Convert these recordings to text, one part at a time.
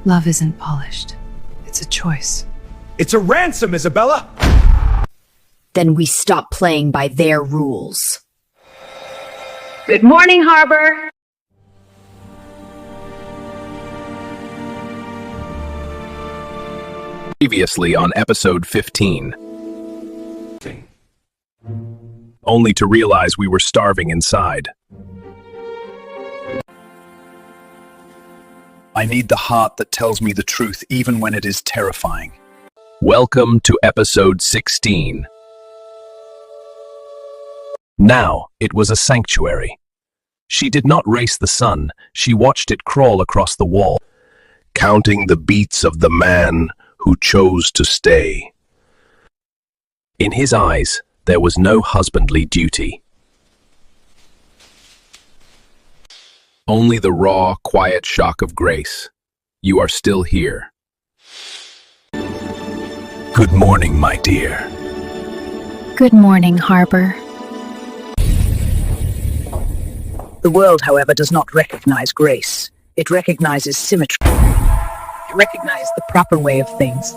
Love isn't polished. It's a choice. It's a ransom, Isabella! Then we stop playing by their rules. Good morning, Harbor. Previously on episode 15. Only to realize we were starving inside. I need the heart that tells me the truth even when it is terrifying. Welcome to episode 16. Now, it was a sanctuary. She did not race the sun, she watched it crawl across the wall, counting the beats of the man who chose to stay. In his eyes, there was no husbandly duty. Only the raw, quiet shock of grace. You are still here. Good morning, my dear. Good morning, Harbor. The world, however, does not recognize grace. It recognizes symmetry. It recognizes the proper way of things.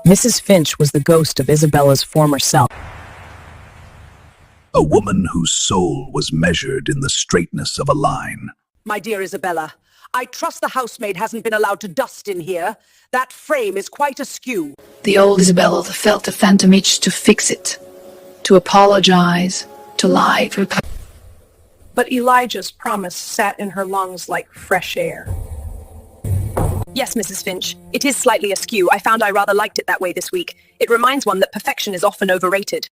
Mrs. Finch was the ghost of Isabella's former self. A woman whose soul was measured in the straightness of a line. My dear Isabella, I trust the housemaid hasn't been allowed to dust in here. That frame is quite askew. The old Isabella felt the phantom itch to fix it, to apologize, to lie, to repent. But Elijah's promise sat in her lungs like fresh air. Yes, Mrs. Finch, it is slightly askew. I found I rather liked it that way this week. It reminds one that perfection is often overrated.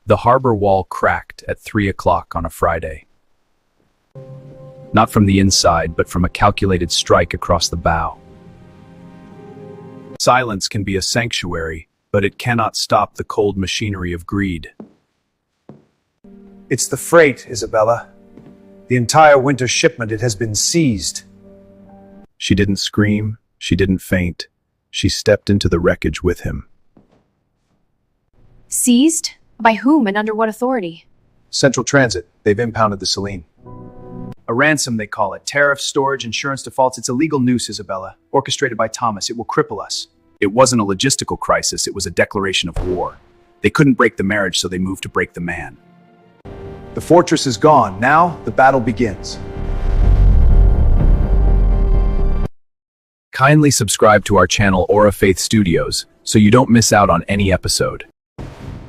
The harbor wall cracked at 3 o'clock on a Friday. Not from the inside, but from a calculated strike across the bow. Silence can be a sanctuary, but it cannot stop the cold machinery of greed. It's the freight, Isabella. The entire winter shipment, it has been seized. She didn't scream, she didn't faint. She stepped into the wreckage with him. Seized? By whom and under what authority? Central Transit. They've impounded the Celine. A ransom, they call it. Tariff, storage, insurance defaults. It's a legal noose, Isabella. Orchestrated by Thomas. It will cripple us. It wasn't a logistical crisis. It was a declaration of war. They couldn't break the marriage, so they moved to break the man. The fortress is gone. Now, the battle begins. Kindly subscribe to our channel AuraFaith Studios so you don't miss out on any episode.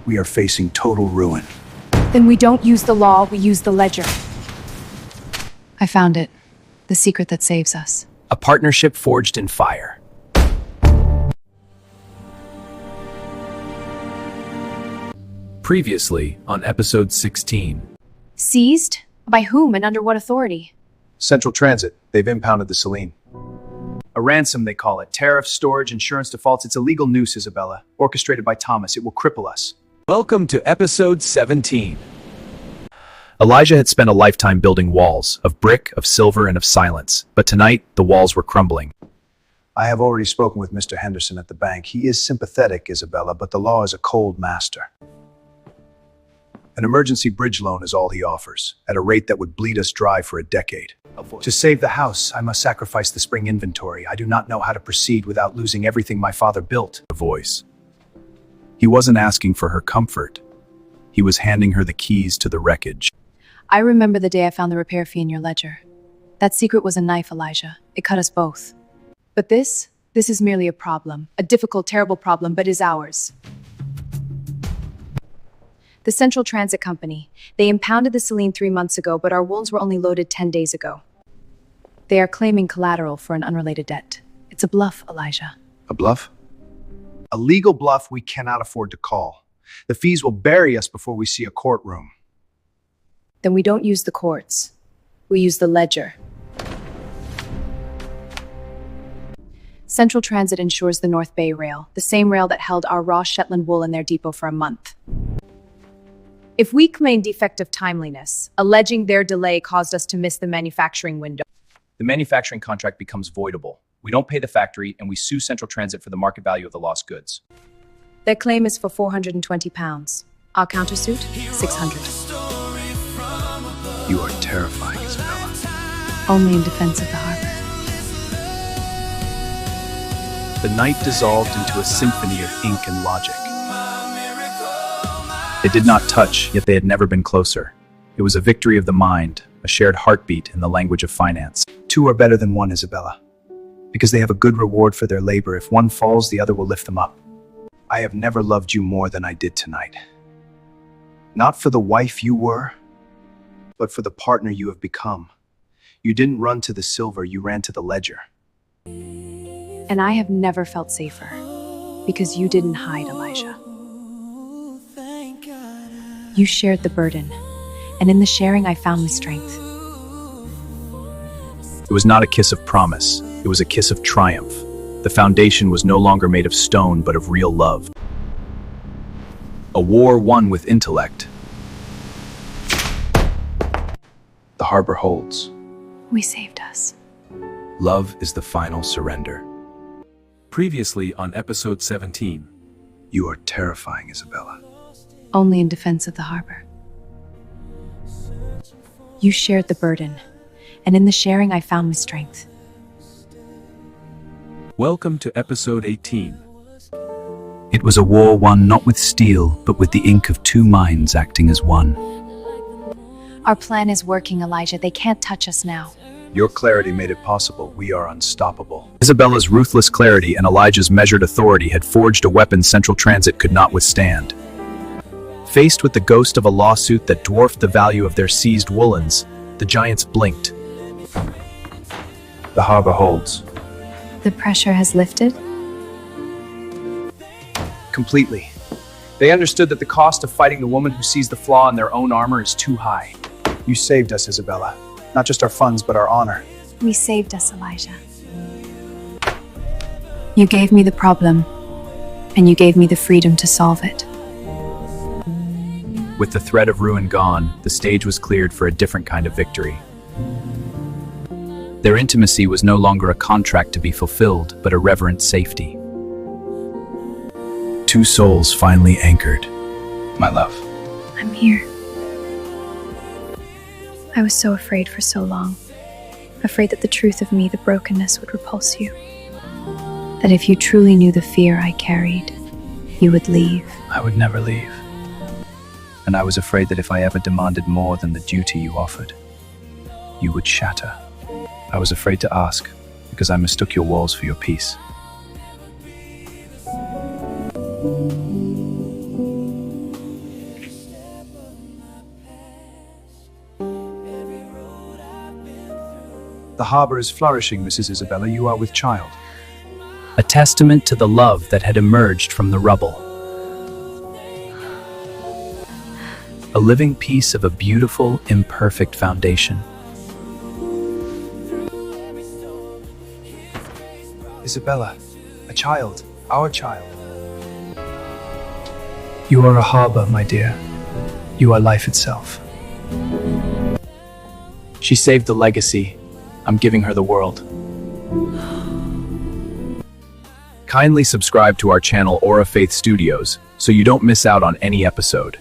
We are facing total ruin. Then we don't use the law, we use the ledger. I found it. The secret that saves us. A partnership forged in fire. Previously on episode 16. Seized? By whom and under what authority? Central Transit. They've impounded the Celine. A ransom, they call it. Tariff, storage, insurance defaults. It's a legal noose, Isabella. Orchestrated by Thomas. It will cripple us. Welcome to episode 17. Elijah had spent a lifetime building walls, of brick, of silver, and of silence. But tonight, the walls were crumbling. I have already spoken with Mr. Henderson at the bank. He is sympathetic, Isabella, but the law is a cold master. An emergency bridge loan is all he offers, at a rate that would bleed us dry for a decade. To save the house, I must sacrifice the spring inventory. I do not know how to proceed without losing everything my father built. A voice. He wasn't asking for her comfort. He was handing her the keys to the wreckage. I remember the day I found the repair fee in your ledger. That secret was a knife, Elijah. It cut us both. But this is merely a problem. A difficult, terrible problem, but is ours. The Central Transit Company. They impounded the Celine 3 months ago, but our wounds were only loaded 10 days ago. They are claiming collateral for an unrelated debt. It's a bluff, Elijah. A bluff? A legal bluff we cannot afford to call. The fees will bury us before we see a courtroom. Then we don't use the courts. We use the ledger. Central Transit insures the North Bay Rail, the same rail that held our raw Shetland wool in their depot for a month. If we claim defective timeliness, alleging their delay caused us to miss the manufacturing window, The manufacturing contract becomes voidable. We don't pay the factory, and we sue Central Transit for the market value of the lost goods. their claim is for £420. Our countersuit, $600. You are terrifying, Isabella. Only in defense of the harbor. The night dissolved into a symphony of ink and logic. They did not touch, yet they had never been closer. It was a victory of the mind, a shared heartbeat in the language of finance. Two are better than one, Isabella, because they have a good reward for their labor. If one falls, the other will lift them up. I have never loved you more than I did tonight. Not for the wife you were, but for the partner you have become. You didn't run to the silver, you ran to the ledger. And I have never felt safer, because you didn't hide, Elijah. You shared the burden, and in the sharing I found my strength. It was not a kiss of promise, it was a kiss of triumph. The foundation was no longer made of stone, but of real love. A war won with intellect. The harbor holds. We saved us. Love is the final surrender. Previously on episode 17. You are terrifying, Isabella. Only in defense of the harbor. You shared the burden, and in the sharing I found my strength. Welcome to episode 18. It was a war won not with steel, but with the ink of two minds acting as one. Our plan is working, Elijah. They can't touch us now. Your clarity made it possible. We are unstoppable. Isabella's ruthless clarity and Elijah's measured authority had forged a weapon Central Transit could not withstand. Faced with the ghost of a lawsuit that dwarfed the value of their seized woolens, the giants blinked. The harbor holds. The pressure has lifted? Completely. They understood that the cost of fighting the woman who sees the flaw in their own armor is too high. You saved us, Isabella. Not just our funds, but our honor. We saved us, Elijah. You gave me the problem, and you gave me the freedom to solve it. With the threat of ruin gone, the stage was cleared for a different kind of victory. Their intimacy was no longer a contract to be fulfilled, but a reverent safety. Two souls finally anchored. My love. I'm here. I was so afraid for so long. Afraid that the truth of me, the brokenness, would repulse you. That if you truly knew the fear I carried, you would leave. I would never leave. And I was afraid that if I ever demanded more than the duty you offered, you would shatter. I was afraid to ask, because I mistook your walls for your peace. The harbor is flourishing, Mrs. Isabella. You are with child. A testament to the love that had emerged from the rubble. A living piece of a beautiful, imperfect foundation. Isabella, a child, our child. You are a harbor, my dear. You are life itself. She saved the legacy. I'm giving her the world. Kindly subscribe to our channel AuraFaith Studios so you don't miss out on any episode.